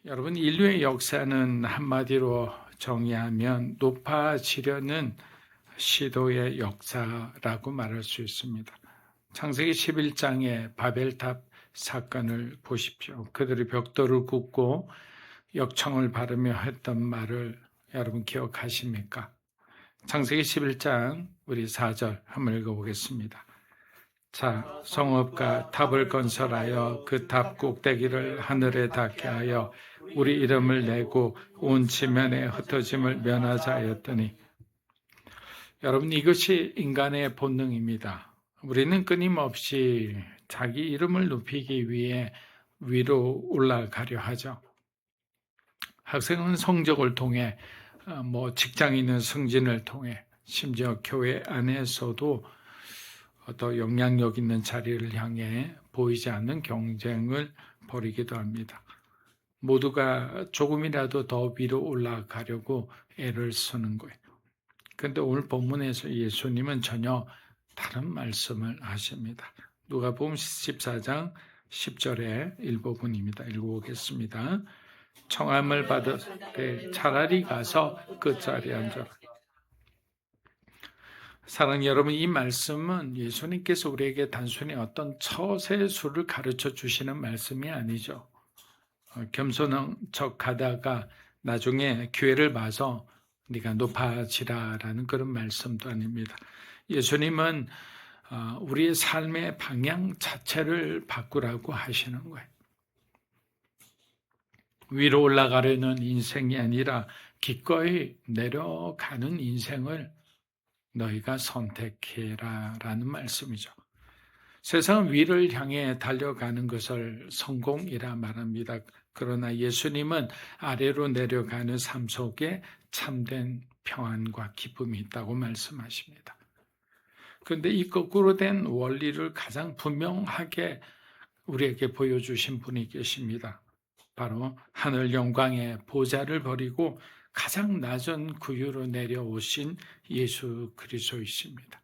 여러분, 인류의 역사는 한마디로 정의하면 높아지려는 시도의 역사라고 말할 수 있습니다. 창세기 11장의 바벨탑 사건을 보십시오. 그들이 벽돌을 굽고 역청을 바르며 했던 말을 여러분 기억하십니까? 창세기 11장 우리 4절 한번 읽어보겠습니다. 자, 성읍과 탑을 건설하여 그 탑 꼭대기를 하늘에 닿게 하여 우리 이름을 내고 온 지면에 흩어짐을 면하자 하였더니, 여러분, 이것이 인간의 본능입니다. 우리는 끊임없이 자기 이름을 높이기 위해 위로 올라가려 하죠. 학생은 성적을 통해, 직장인은 승진을 통해, 심지어 교회 안에서도 더 영향력 있는 자리를 향해 보이지 않는 경쟁을 벌이기도 합니다. 모두가 조금이라도 더 위로 올라가려고 애를 쓰는 거예요. 그런데 오늘 본문에서 예수님은 전혀 다른 말씀을 하십니다. 누가복음 14장 10절의 일부분입니다. 읽어보겠습니다. 청함을 받을 때 차라리 가서 그 자리에 앉아라. 사랑하는 여러분, 이 말씀은 예수님께서 우리에게 단순히 어떤 처세술을 가르쳐 주시는 말씀이 아니죠. 겸손한 척 하다가 나중에 기회를 봐서 네가 높아지라라는 그런 말씀도 아닙니다. 예수님은 우리의 삶의 방향 자체를 바꾸라고 하시는 거예요. 위로 올라가려는 인생이 아니라 기꺼이 내려가는 인생을 너희가 선택해라라는 말씀이죠. 세상 위를 향해 달려가는 것을 성공이라 말합니다. 그러나 예수님은 아래로 내려가는 삶 속에 참된 평안과 기쁨이 있다고 말씀하십니다. 그런데 이 거꾸로 된 원리를 가장 분명하게 우리에게 보여주신 분이 계십니다. 바로 하늘 영광의 보좌를 버리고 가장 낮은 구유로 내려오신 예수 그리스도이십니다.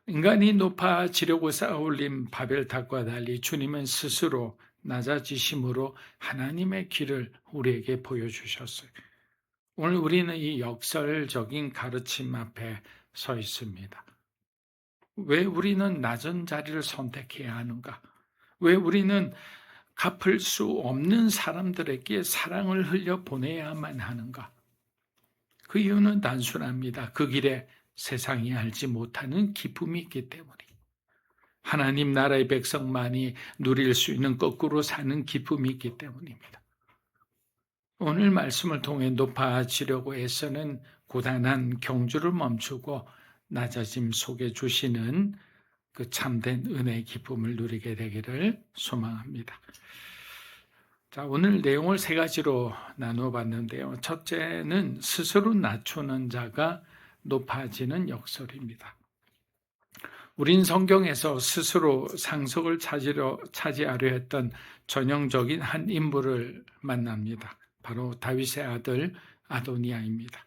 인간이 높아지려고 쌓아올린 바벨탑과 달리 주님은 스스로 낮아지심으로 하나님의 길을 우리에게 보여주셨어요. 오늘 우리는 이 역설적인 가르침 앞에 서 있습니다. 왜 우리는 낮은 자리를 선택해야 하는가? 왜 우리는 갚을 수 없는 사람들에게 사랑을 흘려 보내야만 하는가? 그 이유는 단순합니다. 그 길에 세상이 알지 못하는 기쁨이 있기 때문에, 하나님 나라의 백성만이 누릴 수 있는 거꾸로 사는 기쁨이 있기 때문입니다. 오늘 말씀을 통해 높아지려고 애쓰는 고단한 경주를 멈추고 낮아짐 속에 주시는 그 참된 은혜의 기쁨을 누리게 되기를 소망합니다. 자, 오늘 내용을 세 가지로 나누어 봤는데요. 첫째는 스스로 낮추는 자가 높아지는 역설입니다. 우린 성경에서 스스로 상속을 차지하려 했던 전형적인 한 인물을 만납니다. 바로 다윗의 아들 아도니아입니다.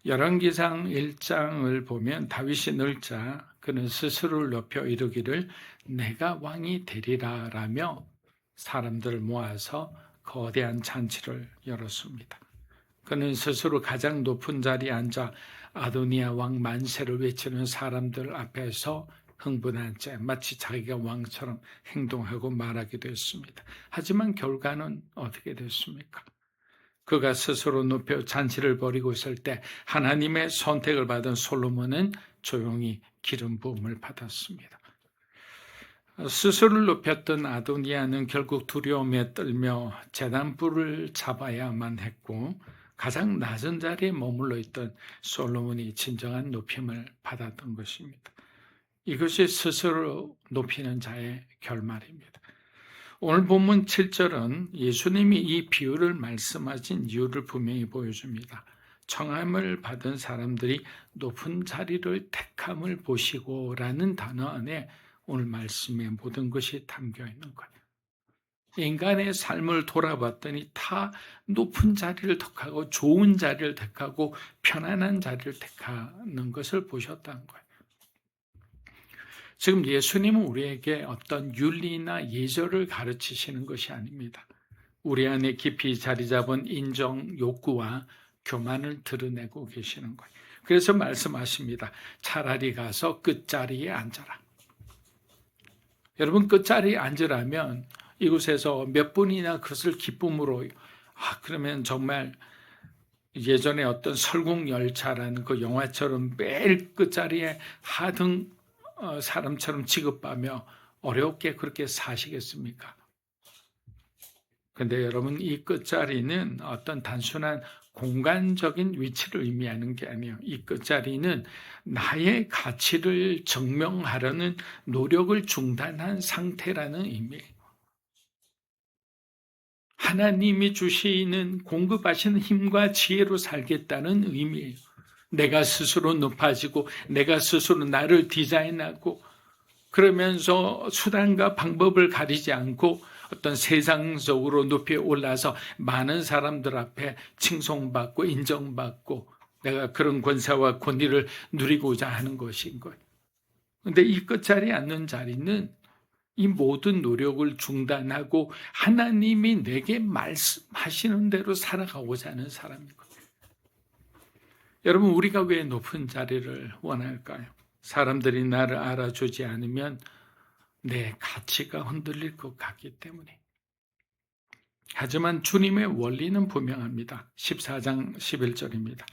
열왕기상 1장을 보면 다윗이 늙자 그는 스스로를 높여 이르기를 내가 왕이 되리라 라며 사람들을 모아서 거대한 잔치를 열었습니다. 그는 스스로 가장 높은 자리에 앉아 아도니아 왕 만세를 외치는 사람들 앞에서 흥분한 채 마치 자기가 왕처럼 행동하고 말하기도 했습니다. 하지만 결과는 어떻게 됐습니까? 그가 스스로 높여 잔치를 벌이고 있을 때 하나님의 선택을 받은 솔로몬은 조용히 기름 부음을 받았습니다. 스스로를 높였던 아도니아는 결국 두려움에 떨며 제단불을 잡아야만 했고 가장 낮은 자리에 머물러 있던 솔로몬이 진정한 높임을 받았던 것입니다. 이것이 스스로 높이는 자의 결말입니다. 오늘 본문 7절은 예수님이 이 비유를 말씀하신 이유를 분명히 보여줍니다. 청함을 받은 사람들이 높은 자리를 택함을 보시고 라는 단어 안에 오늘 말씀의 모든 것이 담겨 있는 거예요. 인간의 삶을 돌아봤더니 다 높은 자리를 택하고 좋은 자리를 택하고 편안한 자리를 택하는 것을 보셨다는 거예요. 지금 예수님은 우리에게 어떤 윤리나 예절을 가르치시는 것이 아닙니다. 우리 안에 깊이 자리 잡은 인정 욕구와 교만을 드러내고 계시는 거예요. 그래서 말씀하십니다. 차라리 가서 끝자리에 앉아라. 여러분, 끝자리에 앉으라면 이곳에서 몇 분이나 그것을 기쁨으로, 그러면 정말 예전에 어떤 설국열차라는 그 영화처럼 매일 끝자리에 하등 사람처럼 취급하며 어렵게 그렇게 사시겠습니까? 근데 여러분, 이 끝자리는 어떤 단순한 공간적인 위치를 의미하는 게 아니에요. 이 끝자리는 나의 가치를 증명하려는 노력을 중단한 상태라는 의미예요. 하나님이 주시는 공급하시는 힘과 지혜로 살겠다는 의미예요. 내가 스스로 높아지고 내가 스스로 나를 디자인하고 그러면서 수단과 방법을 가리지 않고 어떤 세상적으로 높이 올라서 많은 사람들 앞에 칭송받고 인정받고 내가 그런 권세와 권위를 누리고자 하는 것인 거예요. 그런데 이 끝자리에 앉는 자리는 이 모든 노력을 중단하고 하나님이 내게 말씀하시는 대로 살아가고자 하는 사람인 거예요. 여러분, 우리가 왜 높은 자리를 원할까요? 사람들이 나를 알아주지 않으면 내 가치가 흔들릴 것 같기 때문에. 하지만 주님의 원리는 분명합니다. 14장 11절입니다.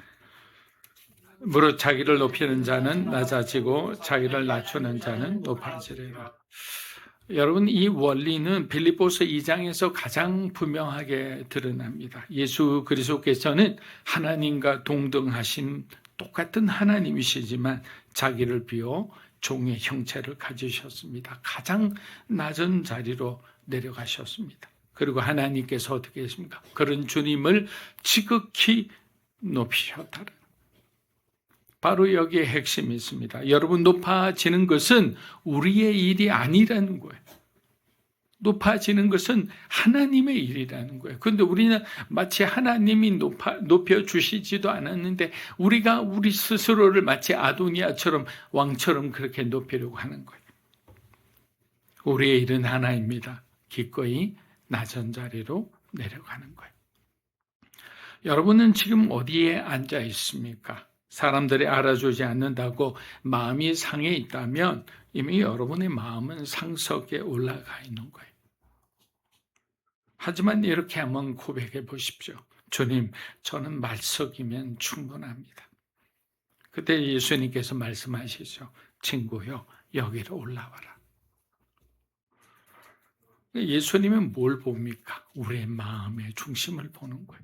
무릇 자기를 높이는 자는 낮아지고 자기를 낮추는 자는 높아지리라. 여러분, 이 원리는 빌립보서 2장에서 가장 분명하게 드러납니다. 예수 그리스도께서는 하나님과 동등하신 똑같은 하나님이시지만 자기를 비워 종의 형체를 가지셨습니다. 가장 낮은 자리로 내려가셨습니다. 그리고 하나님께서 어떻게 했습니까? 그런 주님을 지극히 높이셨다. 바로 여기에 핵심이 있습니다. 여러분, 높아지는 것은 우리의 일이 아니라는 거예요. 높아지는 것은 하나님의 일이라는 거예요. 그런데 우리는 마치 하나님이 높여주시지도 않았는데 우리가 우리 스스로를 마치 아도니아처럼 왕처럼 그렇게 높이려고 하는 거예요. 우리의 일은 하나입니다. 기꺼이 낮은 자리로 내려가는 거예요. 여러분은 지금 어디에 앉아 있습니까? 사람들이 알아주지 않는다고 마음이 상해 있다면 이미 여러분의 마음은 상석에 올라가 있는 거예요. 하지만 이렇게 한번 고백해 보십시오. 주님, 저는 말석이면 충분합니다. 그때 예수님께서 말씀하시죠. 친구요, 여기로 올라와라. 예수님은 뭘 봅니까? 우리의 마음의 중심을 보는 거예요.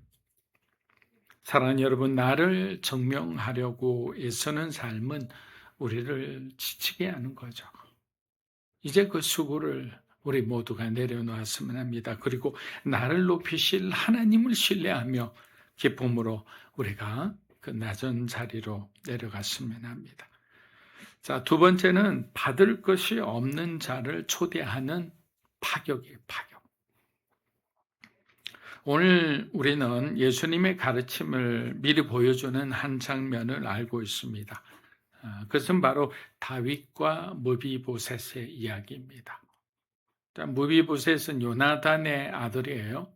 사랑하는 여러분, 나를 증명하려고 애쓰는 삶은 우리를 지치게 하는 거죠. 이제 그 수고를 우리 모두가 내려놓았으면 합니다. 그리고 나를 높이실 하나님을 신뢰하며 기쁨으로 우리가 그 낮은 자리로 내려갔으면 합니다. 자, 두 번째는 받을 것이 없는 자를 초대하는 파격이에요, 파격. 오늘 우리는 예수님의 가르침을 미리 보여주는 한 장면을 알고 있습니다. 그것은 바로 다윗과 무비보셋의 이야기입니다. 무비보셋은 요나단의 아들이에요.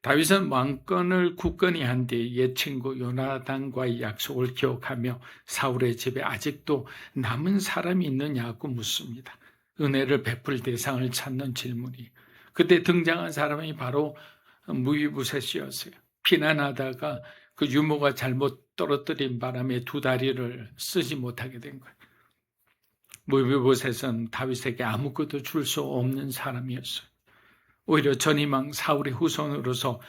다윗은 왕권을 굳건히 한 뒤 옛 친구 요나단과의 약속을 기억하며 사울의 집에 아직도 남은 사람이 있느냐고 묻습니다. 은혜를 베풀 대상을 찾는 질문이. 그때 등장한 사람이 바로 무비보셋이었어요. 피난하다가 그 유모가 잘못 떨어뜨린 바람에 두 다리를 쓰지 못하게 된 거예요. 무비보셋은 다윗에게 아무것도 줄 수 없는 사람이었어요. 오히려 전이망 사울의 후손으로서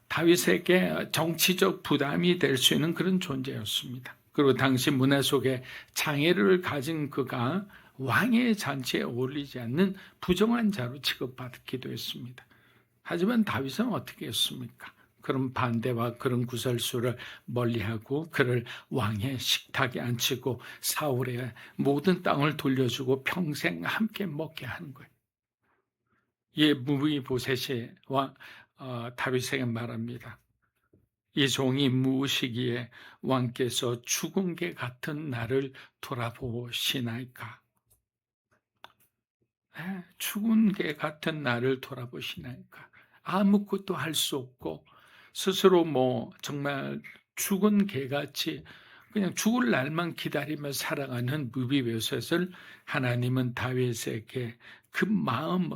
다윗에게 정치적 부담이 될 수 있는 그런 존재였습니다. 그리고 당시 문화 속에 장애를 가진 그가 왕의 잔치에 어울리지 않는 부정한 자로 취급받기도 했습니다. 하지만 다윗은 어떻게 했습니까? 그런 반대와 그런 구설수를 멀리하고 그를 왕의 식탁에 앉히고 사울의 모든 땅을 돌려주고 평생 함께 먹게 하는 거예요. 이 무비보셋과 다윗에게 말합니다. 이 종이 무엇이기에 왕께서 죽은 개 같은 나를 돌아보시나이까? 죽은 개 같은 나를 돌아보시나이까? 아무것도 할 수 없고 스스로 뭐 정말 죽은 개같이 그냥 죽을 날만 기다리며 살아가는 무비보셋을 하나님은 다윗에게 그 마음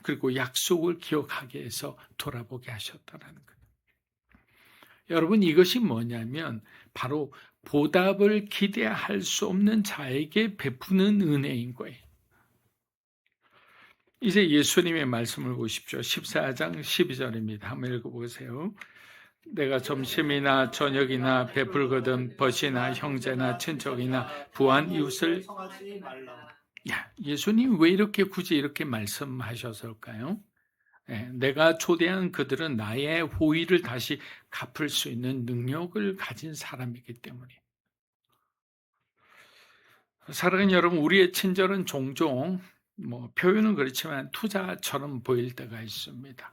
그리고 약속을 기억하게 해서 돌아보게 하셨다는 거예요. 여러분, 이것이 뭐냐면 바로 보답을 기대할 수 없는 자에게 베푸는 은혜인 거예요. 이제 예수님의 말씀을 보십시오. 14장 12절입니다. 한번 읽어보세요. 내가 점심이나 저녁이나 베풀거든 벗이나 형제나 친척이나 부한 이웃을 예수님 왜 이렇게 굳이 이렇게 말씀하셨을까요? 내가 초대한 그들은 나의 호의를 다시 갚을 수 있는 능력을 가진 사람이기 때문에. 사랑하는 여러분, 우리의 친절은 종종 표현은 그렇지만 투자처럼 보일 때가 있습니다.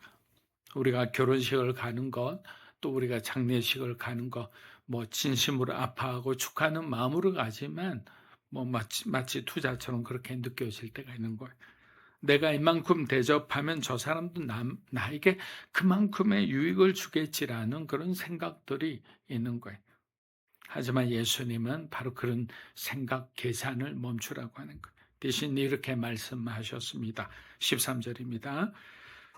우리가 결혼식을 가는 것, 또 우리가 장례식을 가는 것, 진심으로 아파하고 축하하는 마음으로 가지만 마치 투자처럼 그렇게 느껴질 때가 있는 거예요. 내가 이만큼 대접하면 저 사람도 나에게 그만큼의 유익을 주겠지라는 그런 생각들이 있는 거예요. 하지만 예수님은 바로 그런 생각, 계산을 멈추라고 하는 거예요. 대신 이렇게 말씀하셨습니다. 13절입니다.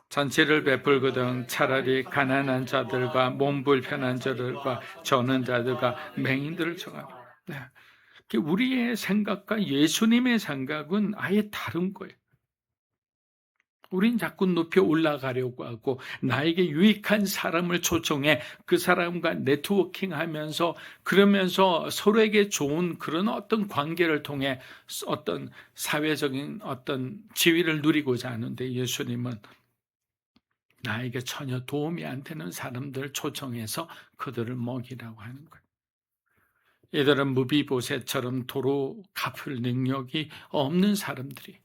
잔치를 베풀거든 차라리 가난한 자들과 몸 불편한 자들과 저는 자들과 맹인들을 정하라. 우리의 생각과 예수님의 생각은 아예 다른 거예요. 우린 자꾸 높이 올라가려고 하고 나에게 유익한 사람을 초청해 그 사람과 네트워킹하면서 그러면서 서로에게 좋은 그런 어떤 관계를 통해 어떤 사회적인 어떤 지위를 누리고자 하는데 예수님은 나에게 전혀 도움이 안 되는 사람들을 초청해서 그들을 먹이라고 하는 거예요. 이들은 무비보셋처럼 도로 갚을 능력이 없는 사람들이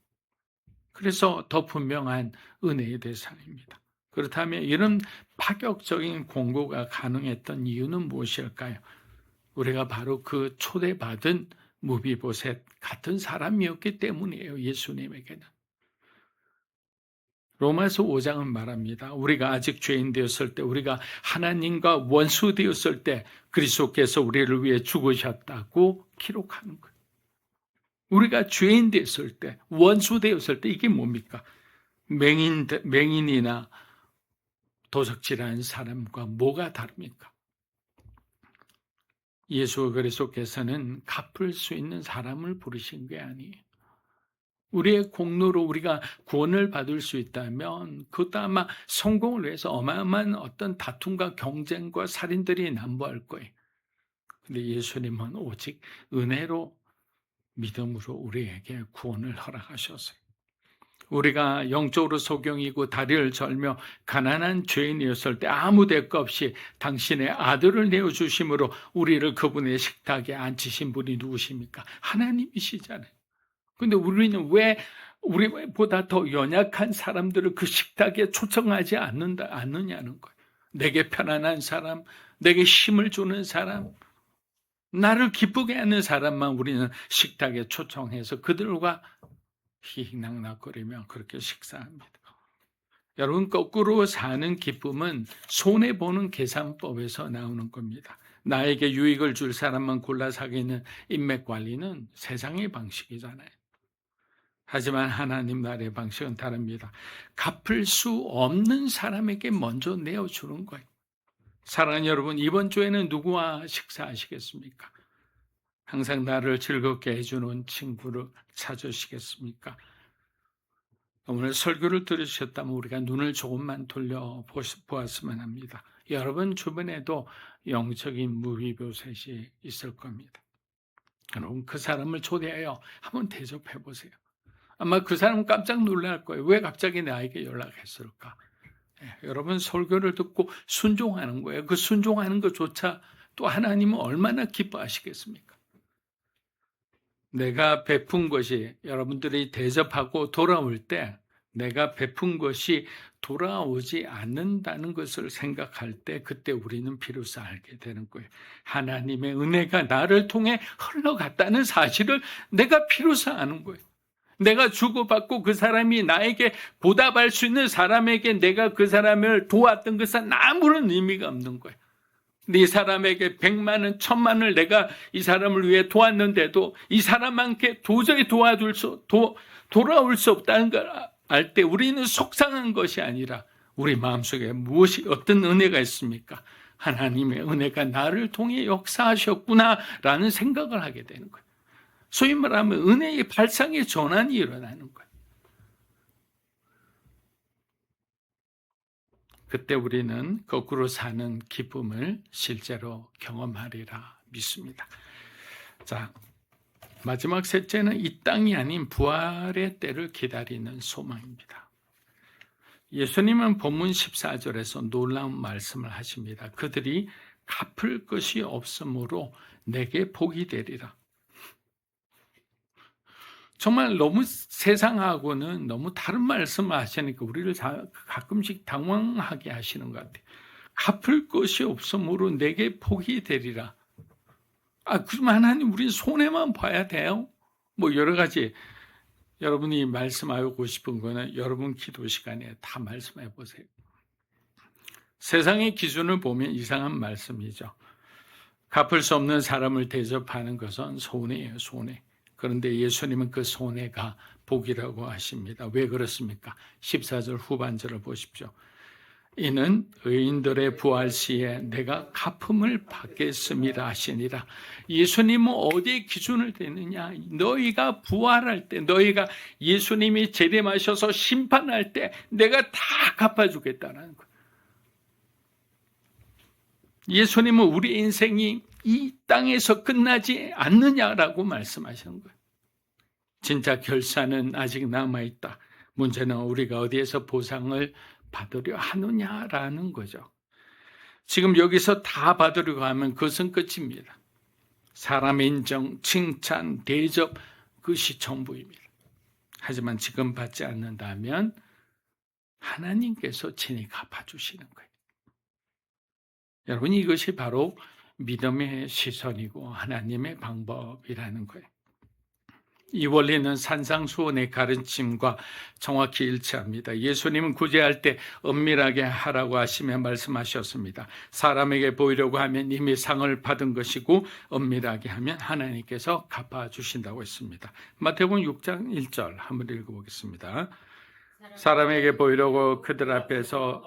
그래서 더 분명한 은혜의 대상입니다. 그렇다면 이런 파격적인 공고가 가능했던 이유는 무엇일까요? 우리가 바로 그 초대받은 무비보셋 같은 사람이었기 때문이에요. 예수님에게는. 로마서 5장은 말합니다. 우리가 아직 죄인 되었을 때, 우리가 하나님과 원수 되었을 때 그리스도께서 우리를 위해 죽으셨다고 기록하는 거예요. 우리가 죄인 되었을 때, 원수 되었을 때 이게 뭡니까? 맹인이나 도적질하는 사람과 뭐가 다릅니까? 예수 그리스도께서는 갚을 수 있는 사람을 부르신 게 아니에요. 우리의 공로로 우리가 구원을 받을 수 있다면 그것도 아마 성공을 위해서 어마어마한 어떤 다툼과 경쟁과 살인들이 난무할 거예요. 근데 예수님은 오직 은혜로 믿음으로 우리에게 구원을 허락하셨어요. 우리가 영적으로 소경이고 다리를 절며 가난한 죄인이었을 때 아무 대가 없이 당신의 아들을 내어주심으로 우리를 그분의 식탁에 앉히신 분이 누구십니까? 하나님이시잖아요. 근데 우리는 왜 우리보다 더 연약한 사람들을 그 식탁에 초청하지 않느냐는 거예요. 내게 편안한 사람, 내게 힘을 주는 사람, 나를 기쁘게 하는 사람만 우리는 식탁에 초청해서 그들과 희희낙낙거리며 그렇게 식사합니다. 여러분, 거꾸로 사는 기쁨은 손해보는 계산법에서 나오는 겁니다. 나에게 유익을 줄 사람만 골라 사귀는 인맥관리는 세상의 방식이잖아요. 하지만 하나님 나라의 방식은 다릅니다. 갚을 수 없는 사람에게 먼저 내어주는 거예요. 사랑하는 여러분, 이번 주에는 누구와 식사하시겠습니까? 항상 나를 즐겁게 해주는 친구를 찾으시겠습니까? 오늘 설교를 들으셨다면 우리가 눈을 조금만 돌려보았으면 합니다. 여러분 주변에도 영적인 무비보셋이 있을 겁니다. 여러분 그 사람을 초대하여 한번 대접해 보세요. 아마 그 사람은 깜짝 놀랄 거예요. 왜 갑자기 나에게 연락했을까? 여러분 설교를 듣고 순종하는 거예요. 그 순종하는 것조차 또 하나님은 얼마나 기뻐하시겠습니까? 내가 베푼 것이 여러분들이 대접하고 돌아올 때 내가 베푼 것이 돌아오지 않는다는 것을 생각할 때 그때 우리는 비로소 알게 되는 거예요. 하나님의 은혜가 나를 통해 흘러갔다는 사실을 내가 비로소 아는 거예요. 내가 주고받고 그 사람이 나에게 보답할 수 있는 사람에게 내가 그 사람을 도왔던 것은 아무런 의미가 없는 거예요. 네 사람에게 100만 원, 1000만 원을 내가 이 사람을 위해 도왔는데도 이 사람한테 도저히 돌아올 수 없다는 걸 알 때 우리는 속상한 것이 아니라 우리 마음속에 무엇이 어떤 은혜가 있습니까? 하나님의 은혜가 나를 통해 역사하셨구나라는 생각을 하게 되는 거예요. 소위 말하면 은혜의 발상의 전환이 일어나는 거예요. 그때 우리는 거꾸로 사는 기쁨을 실제로 경험하리라 믿습니다. 자, 마지막 셋째는 이 땅이 아닌 부활의 때를 기다리는 소망입니다. 예수님은 본문 14절에서 놀라운 말씀을 하십니다. 그들이 갚을 것이 없으므로 내게 복이 되리라. 정말 너무 세상하고는 너무 다른 말씀을 하시니까 우리를 가끔씩 당황하게 하시는 것 같아요. 갚을 것이 없으므로 내게 복이 되리라. 그럼 하나님 우리 손해만 봐야 돼요? 뭐 여러 가지 여러분이 말씀하고 싶은 거는 여러분 기도 시간에 다 말씀해 보세요. 세상의 기준을 보면 이상한 말씀이죠. 갚을 수 없는 사람을 대접하는 것은 손해예요, 손해. 그런데 예수님은 그 손해가 복이라고 하십니다. 왜 그렇습니까? 14절 후반절을 보십시오. 이는 의인들의 부활 시에 내가 갚음을 받겠습니다 하시니라. 예수님은 어디에 기준을 대느냐? 너희가 부활할 때, 너희가 예수님이 재림하셔서 심판할 때 내가 다 갚아주겠다는 거예요. 예수님은 우리 인생이 이 땅에서 끝나지 않느냐라고 말씀하시는 거예요. 진짜 결산은 아직 남아있다. 문제는 우리가 어디에서 보상을 받으려 하느냐라는 거죠. 지금 여기서 다 받으려고 하면 그것은 끝입니다. 사람의 인정, 칭찬, 대접, 그것이 전부입니다. 하지만 지금 받지 않는다면 하나님께서 친히 갚아주시는 거예요. 여러분, 이것이 바로 믿음의 시선이고 하나님의 방법이라는 거예요. 이 원리는 산상수훈의 가르침과 정확히 일치합니다. 예수님은 구제할 때 엄밀하게 하라고 하시며 말씀하셨습니다. 사람에게 보이려고 하면 이미 상을 받은 것이고 엄밀하게 하면 하나님께서 갚아주신다고 했습니다. 마태복음 6장 1절 한번 읽어보겠습니다. 사람에게 보이려고 그들 앞에서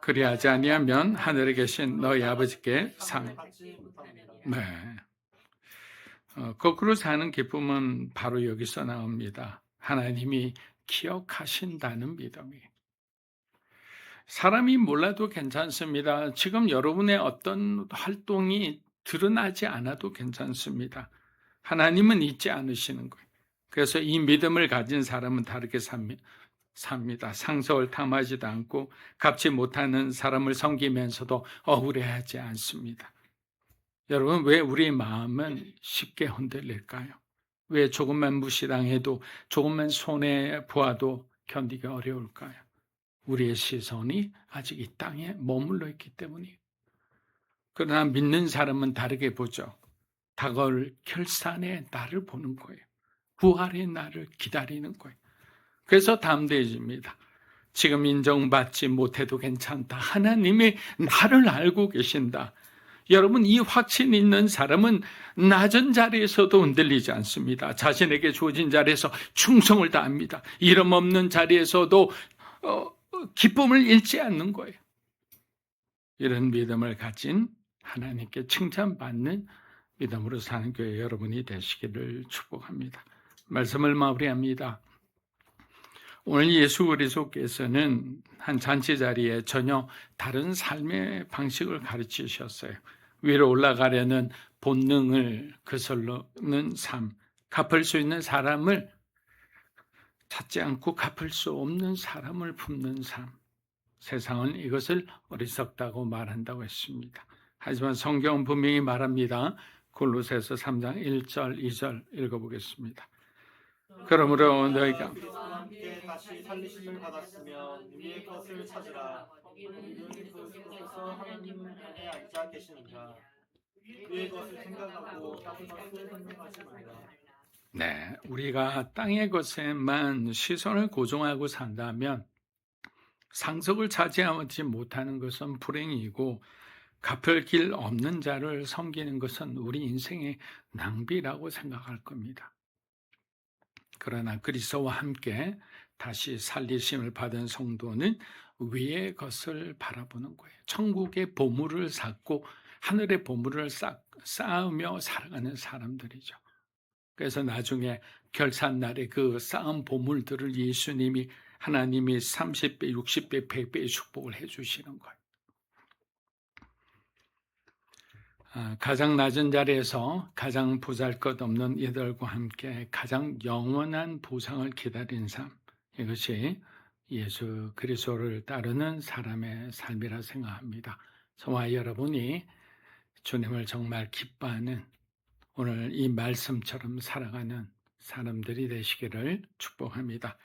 그리하지 아니하면 하늘에 계신 너희 아버지께 상. 네. 거꾸로 사는 기쁨은 바로 여기서 나옵니다. 하나님이 기억하신다는 믿음이. 사람이 몰라도 괜찮습니다. 지금 여러분의 어떤 활동이 드러나지 않아도 괜찮습니다. 하나님은 잊지 않으시는 거예요. 그래서 이 믿음을 가진 사람은 다르게 삽니다. 상속을 탐하지도 않고 갚지 못하는 사람을 섬기면서도 억울해하지 않습니다. 여러분, 왜 우리 마음은 쉽게 흔들릴까요? 왜 조금만 무시당해도 조금만 손해 보아도 견디기 어려울까요? 우리의 시선이 아직 이 땅에 머물러 있기 때문이에요. 그러나 믿는 사람은 다르게 보죠. 다가올 결산의 날을 보는 거예요. 부활의 날을 기다리는 거예요. 그래서 담대해집니다. 지금 인정받지 못해도 괜찮다. 하나님이 나를 알고 계신다. 여러분, 이 확신 있는 사람은 낮은 자리에서도 흔들리지 않습니다. 자신에게 주어진 자리에서 충성을 다합니다. 이름 없는 자리에서도 기쁨을 잃지 않는 거예요. 이런 믿음을 가진 하나님께 칭찬받는 믿음으로 사는 교회 여러분이 되시기를 축복합니다. 말씀을 마무리합니다. 오늘 예수 그리스도께서는 한 잔치 자리에 전혀 다른 삶의 방식을 가르치셨어요. 위로 올라가려는 본능을 거스르는 삶, 갚을 수 있는 사람을 찾지 않고 갚을 수 없는 사람을 품는 삶. 세상은 이것을 어리석다고 말한다고 했습니다. 하지만 성경은 분명히 말합니다. 골로새서 3장 1절, 2절 읽어보겠습니다. 그러므로 너희가 함께 다시 살리심을 받았으면 위의 것을 찾으라. 거기는 그리스도께서 하나님 편에 앉아 계시느니라. 위의 것을 생각하고 땅의 것을 생각하지 말라. 네, 우리가 땅의 것에만 시선을 고정하고 산다면 상속을 차지하지 못하는 것은 불행이고 갚을 길 없는 자를 섬기는 것은 우리 인생의 낭비라고 생각할 겁니다. 그러나 그리스도와 함께 다시 살리심을 받은 성도는 위의 것을 바라보는 거예요. 천국의 보물을 쌓고 하늘의 보물을 쌓으며 살아가는 사람들이죠. 그래서 나중에 결산날에 그 쌓은 보물들을 예수님이 하나님이 30배, 60배, 100배의 축복을 해주시는 거예요. 가장 낮은 자리에서 가장 보잘것없는 이들과 함께 가장 영원한 보상을 기다리는 삶, 이것이 예수 그리스도를 따르는 사람의 삶이라 생각합니다. 저와 여러분이 주님을 정말 기뻐하는 오늘 이 말씀처럼 살아가는 사람들이 되시기를 축복합니다.